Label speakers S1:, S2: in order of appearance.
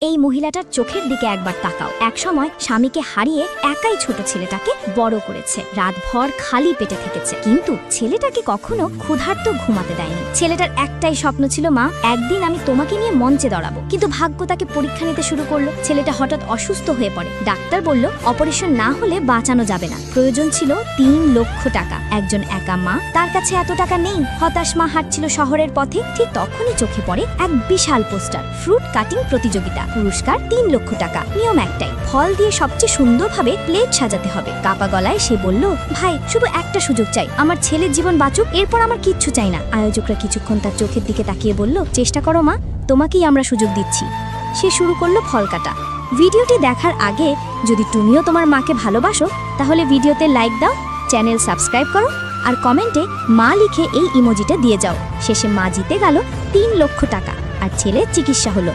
S1: এই মহিলাটার চোখের দিকে একবার তাকাও। একসময় স্বামীকে হারিয়ে একাই ছোট ছেলেটাকে বড় করেছে, রাতভর খালি পেটে থেকেছে, কিন্তু ছেলেটাকে কখনো ক্ষুধার্ত ঘুমাতে দেয়নি। ছেলেটার একটাই স্বপ্ন ছিল, মা একদিন আমি তোমাকে নিয়ে মঞ্চে দাঁড়াবো। কিন্তু ভাগ্য তাকে পরীক্ষা নিতে শুরু করলো। ছেলেটা হঠাৎ অসুস্থ হয়ে পড়ে। ডাক্তার বলল অপারেশন না হলে বাঁচানো যাবে না। প্রয়োজন ছিল 3 লক্ষ টাকা। একজন একা মা, তার কাছে এত টাকা নেই। হতাশ মা হাঁটছিল শহরের পথে। ঠিক তখনই চোখে পড়ে এক বিশাল পোস্টার, ফ্রুট কাটিং প্রতিযোগিতা, পুরস্কার 3 লক্ষ টাকা। নিয়ম একটাই, ফল দিয়ে সবচেয়ে সুন্দরভাবে প্লেট সাজাতে হবে। কাপা গলায় সে বলল, ভাই শুধু একটা সুযোগ চাই, আমার ছেলের জীবন বাঁচুক, এরপর আমার কিচ্ছু চাই না। আয়োজকরা কিছুক্ষণ তার চোখের দিকে তাকিয়ে বলল, চেষ্টা করো মা, তোমাকেই আমরা সুযোগ দিচ্ছি। সে শুরু করলো ফল কাটা। ভিডিওটি দেখার আগে যদি তুমিও তোমার মাকে ভালোবাসো তাহলে ভিডিওতে লাইক দাও, চ্যানেল সাবস্ক্রাইব করো আর কমেন্টে মা লিখে এই ইমোজিটা দিয়ে যাও। শেষে মা জিতে গেল 3 লক্ষ টাকা আর ছেলের চিকিৎসা হলো।